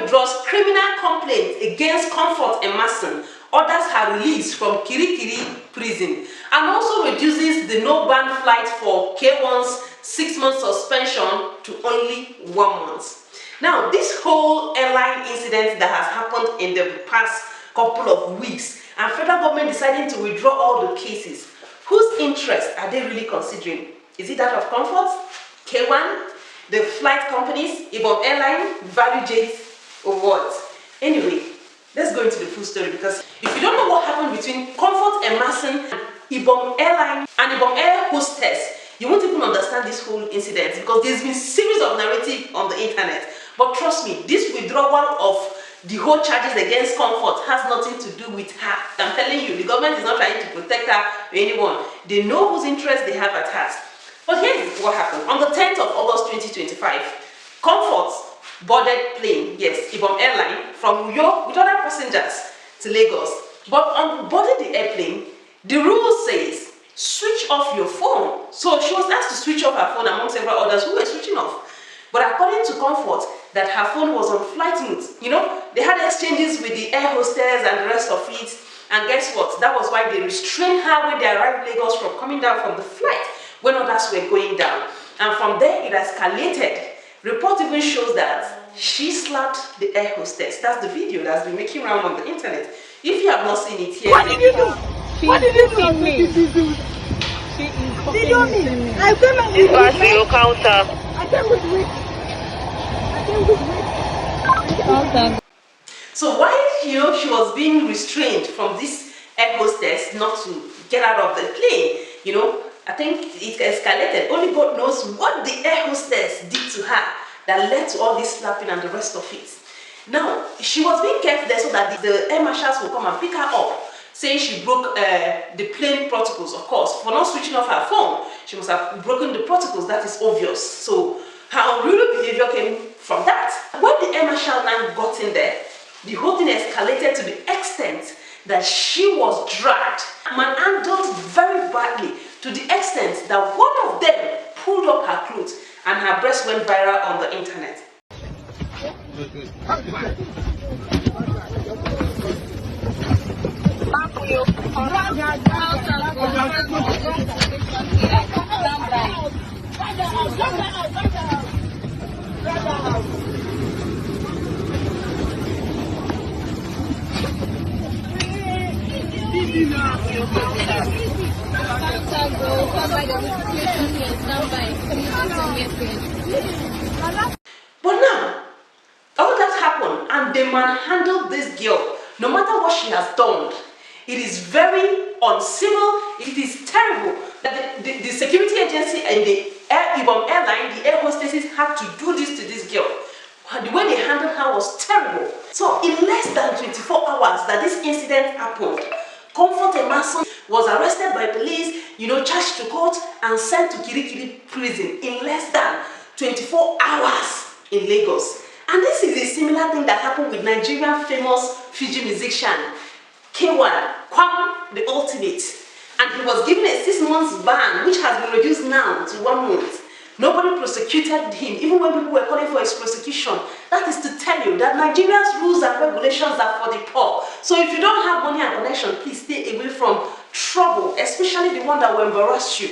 withdraws criminal complaints against Comfort Emerson, orders her release from Kirikiri prison, and also reduces the no-ban flight for KWAM's 6-month suspension to only 1 month. Now, this whole airline incident that has happened in the past couple of weeks, and federal government deciding to withdraw all the cases, whose interest are they really considering? Is it that of Comfort, KWAM, the flight companies, Ibom Airline, Value Jets, or what? Anyway, let's go into the full story, because if you don't know what happened between Comfort Emerson and Ibom Airline and Ibom Air hostess, you won't even understand this whole incident, because there's been series of narrative on the internet. But trust me, this withdrawal of the whole charges against Comfort has nothing to do with her. I'm telling you, the government is not trying to protect her or anyone. They know whose interest they have at heart. But here's what happened. On the 10th of August 2025, Comfort boarded plane, yes, Ibom Airline, from New York with other passengers to Lagos. But on boarding the airplane, the rule says, switch off your phone. So she was asked to switch off her phone among several others who were switching off. But according to Comfort, that her phone was on flight mode. You know, they had exchanges with the air hostess and the rest of it. And guess what? That was why they restrained her when they arrived in Lagos from coming down from the flight when others were going down. And from there, it escalated. Report even shows that she slapped the air hostess. That's the video that's been making round on the internet. If you have not seen it here, what did you do? What did you do? She is me. I came with your counter. I came with weight. So while she was being restrained from this air hostess not to get out of the plane, I think it escalated. Only God knows what the air hostess did to her that led to all this slapping and the rest of it. Now, she was being kept there so that the air marshals will come and pick her up, saying she broke the plane protocols, of course. For not switching off her phone, she must have broken the protocols, that is obvious. So her unruly behavior came from that. When the air marshal now got in there, the whole thing escalated to the extent that she was dragged, manhandled very badly, to the extent that one of them pulled up her clothes and her breast went viral on the internet. But now, all that happened and they manhandled this girl. No matter what she has done, it is very uncivil. It is terrible that the security agency and the Ibom Airline, the air hostesses, had to do this to this girl. The way they handled her was terrible. So in less than 24 hours that this incident happened, Comfort Emerson was arrested by police, charged to court and sent to Kirikiri prison in less than 24 hours in Lagos. And this is a similar thing that happened with Nigerian famous Fiji musician KWAM, the ultimate. And he was given a 6-month ban, which has been reduced now to 1 month. Nobody prosecuted him, even when people were calling for his prosecution. That is to tell you that Nigeria's rules and regulations are for the poor. So if you don't have money and connection, please stay away from trouble, especially the one that will embarrass you.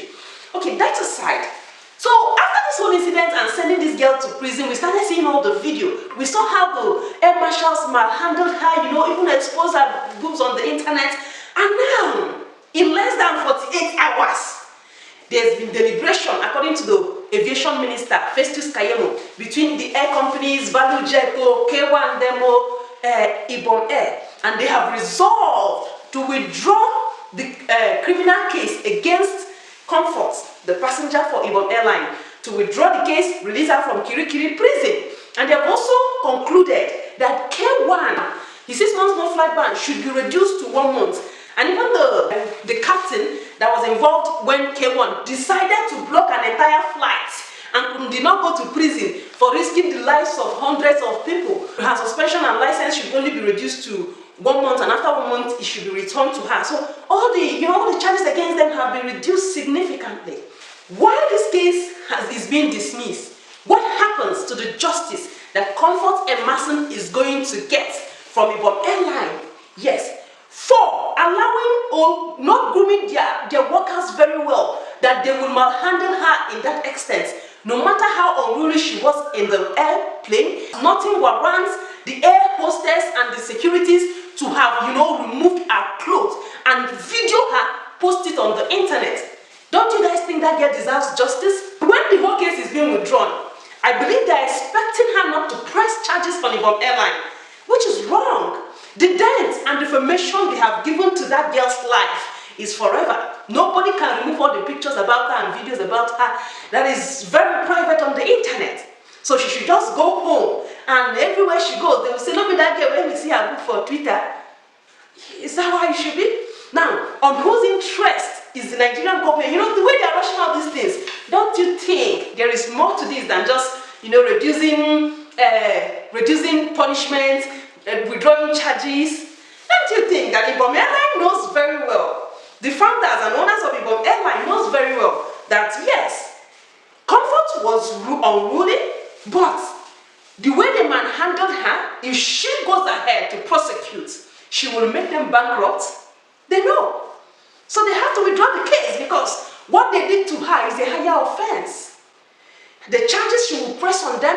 Okay, that aside. So after this whole incident and sending this girl to prison, we started seeing all the video. We saw how the air marshals manhandled her, even exposed her boobs on the internet. And now, in less than 48 hours, there's been deliberation, according to the aviation minister, Festus Kayemo, between the air companies, Value Jet, KWAM, Ibom Air, and they have resolved to withdraw the criminal case against Comfort, the passenger for Ibom Airline, to withdraw the case, release her from Kirikiri prison. And they have also concluded that KWAM, his 6-month flight ban, should be reduced to 1 month. And even the captain that was involved when K1 decided to block an entire flight and did not go to prison for risking the lives of hundreds of people. Her suspension and license should only be reduced to 1 month, and after 1 month it should be returned to her. So all the charges against them have been reduced significantly. While this case is being dismissed, what happens to the justice that Comfort Emerson is going to get from Ibom Airline. Yes. 4, allowing or not grooming their workers very well, that they will malhandle her in that extent. No matter how unruly she was in the airplane, nothing warrants the air hostess and the securities to have, removed her clothes and video her, post it on the internet. Don't you guys think that girl deserves justice? When the whole case is being withdrawn, I believe they're expecting her not to press charges on Ibom Airline, which is wrong. The dent and defamation they have given to that girl's life is forever. Nobody can remove all the pictures about her and videos about her that is very private on the internet. So she should just go home, and everywhere she goes, they will say, "No, be that girl when we see her book for Twitter." Is that how it should be? Now, on whose interest is the Nigerian government? The way they are rushing all these things, don't you think there is more to this than just, reducing punishment, withdrawing charges? Don't you think that Ibom Airline knows very well, the founders and owners of Ibom Airline knows very well that yes, Comfort was unruly, but the way the man handled her, if she goes ahead to prosecute, she will make them bankrupt. They know. So they have to withdraw the case because what they did to her is a higher offense. The charges she will press on them,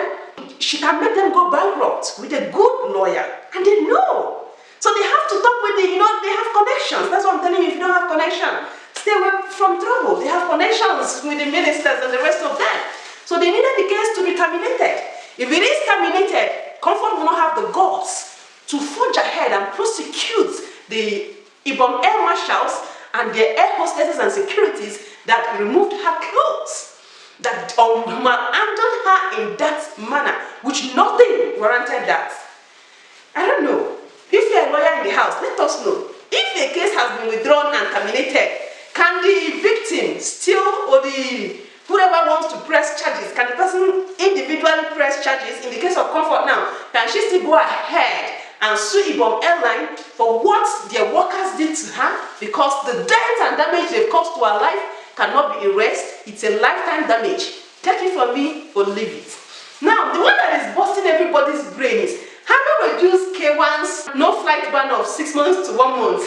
she can make them go bankrupt with a good lawyer. And they know. So they have to talk with they have connections. That's what I'm telling you. If you don't have connection, stay away from trouble. They have connections with the ministers and the rest of them. So they needed the case to be terminated. If it is terminated, Comfort will not have the guts to forge ahead and prosecute the Ibom Air Marshals and their air hostesses and securities that removed her clothes, that handled her in that manner, which nothing warranted that. I don't know. If you're a lawyer in the house, let us know. If the case has been withdrawn and terminated, can the victim still, or whoever wants to press charges, can the person individually press charges? In the case of Comfort now, can she still go ahead and sue Ibom Airline for what their workers did to her? Because the dent and damage they've caused to her life cannot be erased. It's a lifetime damage. Take it from me or leave it. Now, the one that is busting everybody's brain is, how do we reduce KWAM's no flight ban of 6 months to 1 month?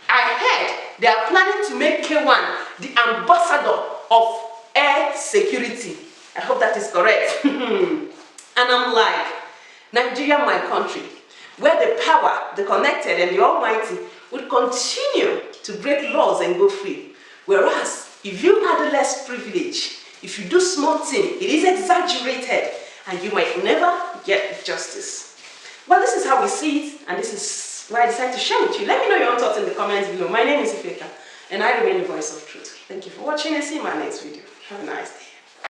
I heard they are planning to make KWAM the ambassador of air security. I hope that is correct. And I'm like, Nigeria, my country, where the power, the connected, and the almighty would continue to break laws and go free. Whereas, if you are the less privileged, if you do small thing, it is exaggerated, and you might never get justice. Well, this is how we see it, and this is why I decided to share with you. Let me know your own thoughts in the comments below. My name is Ifeka, and I remain the voice of truth. Thank you for watching, and see you in my next video. Have a nice day.